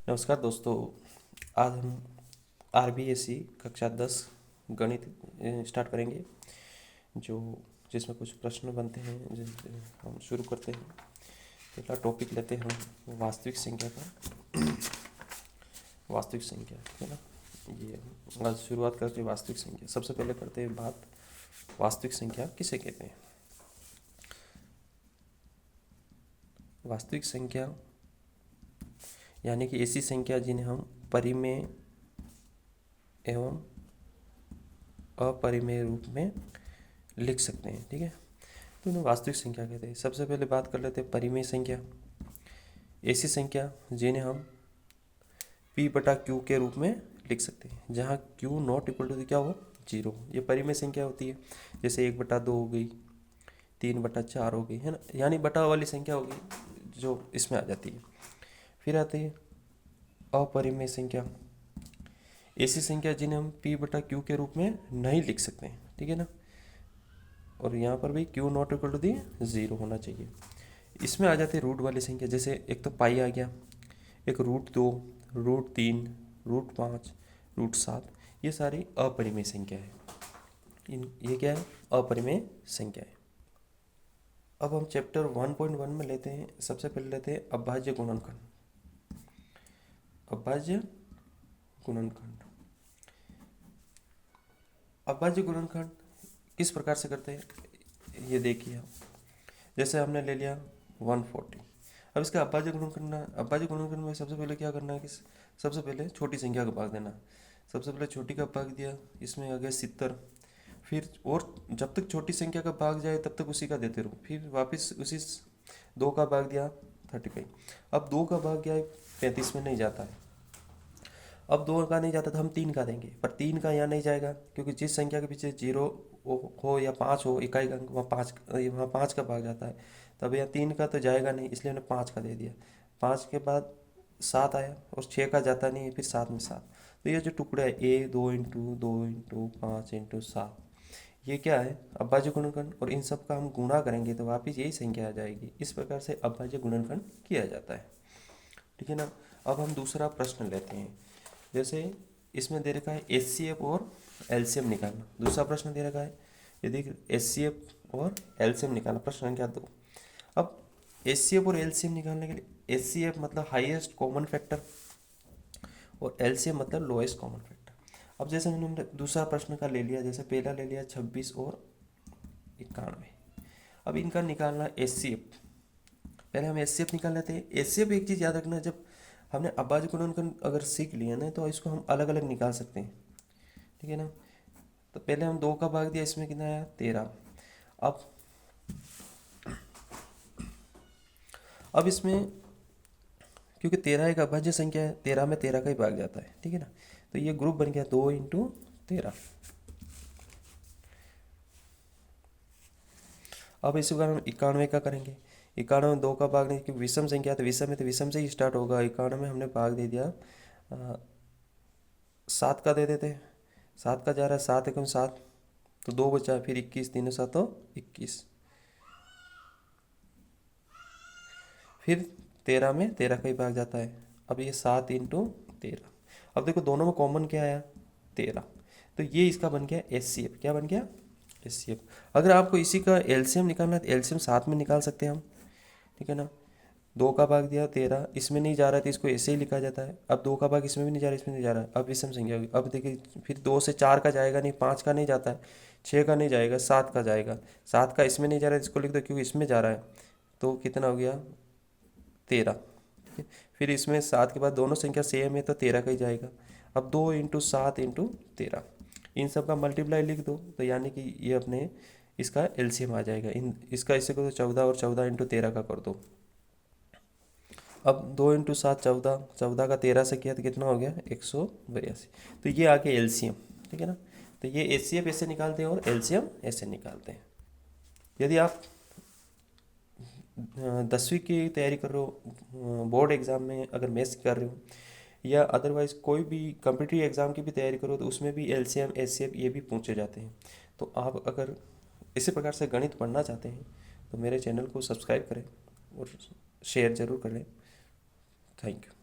नमस्कार दोस्तों। आज हम आरबीएससी कक्षा 10 गणित स्टार्ट करेंगे, जिसमें कुछ प्रश्न बनते हैं। हम शुरू करते हैं। पहला टॉपिक लेते हैं हम वास्तविक संख्या का। वास्तविक संख्या, ठीक है ना। ये आज शुरुआत करते हैं वास्तविक संख्या। सबसे पहले करते हैं बात, वास्तविक संख्या किसे कहते हैं। वास्तविक संख्या यानी कि ऐसी संख्या जिन्हें हम परिमेय एवं अपरिमेय रूप में लिख सकते हैं, ठीक है। तो इन्हें वास्तविक संख्या कहते हैं। सबसे पहले बात कर लेते हैं परिमेय संख्या। ऐसी संख्या जिन्हें हम p/q के रूप में लिख सकते हैं, जहाँ q नॉट इक्वल टू क्या हो, 0। ये परिमेय संख्या होती है। जैसे 1/2 हो गई, 3/4 हो गई, है ना। यानी बटा वाली संख्या होगी जो इसमें आ जाती है। फिर आती है अपरिमेय संख्या। ऐसी संख्या जिन्हें हम p/q के रूप में नहीं लिख सकते हैं, ठीक है ना। और यहाँ पर भी q not equal to the 0 होना चाहिए। इसमें आ जाते हैं रूट वाली संख्या। जैसे एक तो पाई आ गया, एक √2, √3, √5, √7। ये सारी अपरिमेय संख्या है। ये क्या है, अपरिमेय संख्या है। अब हम चैप्टर 1.1 में लेते हैं। सबसे पहले लेते हैं अभाज्य गुणनखंड। अभाज्य गुणनखंड। अभाज्य गुणनखंड किस प्रकार से करते हैं, ये देखिए आप। जैसे हमने ले लिया 140। अब इसका अभाज्य गुणनखंड में सबसे पहले क्या करना है कि सबसे पहले छोटी संख्या का भाग देना। सबसे पहले छोटी का भाग दिया, इसमें आ गया 70। फिर और जब तक छोटी संख्या का भाग जाए तब तक उसी का देते रहो। फिर वापस उसी 2 का भाग दिया 35। अब 2 का भाग गया 35 में नहीं जाता है। अब 2 का नहीं जाता तो हम 3 का देंगे, पर 3 का यहाँ नहीं जाएगा, क्योंकि जिस संख्या के पीछे 0 हो या 5 हो, इकाई का अंक, वहाँ 5 का भाग जाता है। तब यहाँ 3 का तो जाएगा नहीं, इसलिए हमने 5 का दे दिया। 5 के बाद 7 आया और 6 का जाता नहीं है, फिर 7 में 7। तो ये जो टुकड़ा है a 2 × 2 × 5 × 7, ये क्या है, अभाज्य गुणनखंड। और इन सब का हम गुणा करेंगे तो वापस यही संख्या आ जाएगी। इस प्रकार से अभाज्य गुणनखंड किया जाता है, ठीक है ना। अब हम दूसरा प्रश्न लेते हैं। जैसे इसमें दे रखा है HCF और LCM निकालना। दूसरा प्रश्न दे रखा है, ये देख, HCF और LCM निकालना। प्रश्न संख्या 2। अब HCF और LCM निकालने के लिए, HCF मतलब हाईएस्ट कॉमन फैक्टर और LCM मतलब लोएस्ट कॉमन फैक्टर। अब जैसे हमने दूसरा प्रश्न का ले लिया, जैसे पहला ले लिया 26 और 91। अब इनका निकालना HCF। पहले हम HCF निकाल लेते हैं। HCF एक चीज़ याद रखना, जब हमने अभाज्य गुणनखंड अगर सीख लिया ना तो इसको हम अलग अलग निकाल सकते हैं, ठीक है ना। तो पहले हम 2 का भाग दिया, इसमें कितना आया 13। अब इसमें क्योंकि 13 एक अभाज्य संख्या है, 13 में 13 का ही भाग जाता है, ठीक है ना। तो ये ग्रुप बन गया 2 × 13। अब इसी बार हम 91 का करेंगे। 91 में 2 का भाग नहीं, क्योंकि विषम संख्या, तो विषम में तो विषम से ही स्टार्ट होगा। 91 में हमने भाग दे दिया 7 का दे देते। 7 का जा रहा है, 7 × 7 तो 2 बचा, फिर 21, 3 7 तो 21। फिर 13 में 13 का ही भाग जाता है। अब ये 7 × 13। अब देखो दोनों में कॉमन क्या आया, 13। तो ये इसका बन गया HCF। क्या बन गया, HCF। अगर आपको इसी का LCM निकालना है तो LCM साथ में निकाल सकते हैं हम, ठीक है ना। 2 का भाग दिया 13, इसमें नहीं जा रहा है तो इसको ऐसे ही लिखा जाता है। अब 2 का भाग इसमें भी नहीं जा रहा है, इसमें नहीं जा रहा है, अब विषम संख्या होगी। अब देखिए फिर 2 से 4 का जाएगा नहीं, 5 का नहीं जाता है, 6 का नहीं जाएगा, 7 का जाएगा। 7 का इसमें नहीं जा रहा है, इसको लिख दो क्योंकि इसमें जा रहा है। तो कितना हो गया 13, ठीक है। फिर इसमें 7 के बाद दोनों संख्या सेम है तो 13 का ही जाएगा। अब 2 × 7 × 13, इन सब का मल्टीप्लाई लिख दो, तो यानी कि ये अपने इसका LCM आ जाएगा। इसका इससे करो 14 और 14 × 13 का कर दो। अब 2 × 7 14, 14 का 13 से किया तो कितना हो गया 182। तो ये आ गया LCM, ठीक है ना। तो ये HCF ऐसे निकालते हैं और LCM ऐसे निकालते हैं। यदि आप 10वीं की तैयारी कर रहे हो, बोर्ड एग्ज़ाम में अगर मैथ्स कर रहे हो, या अदरवाइज़ कोई भी कॉम्पिटिटिव एग्ज़ाम की भी तैयारी करो, तो उसमें भी LCM HCF ये भी पूछे जाते हैं। तो आप अगर इसी प्रकार से गणित पढ़ना चाहते हैं तो मेरे चैनल को सब्सक्राइब करें और शेयर ज़रूर करें। Thank you.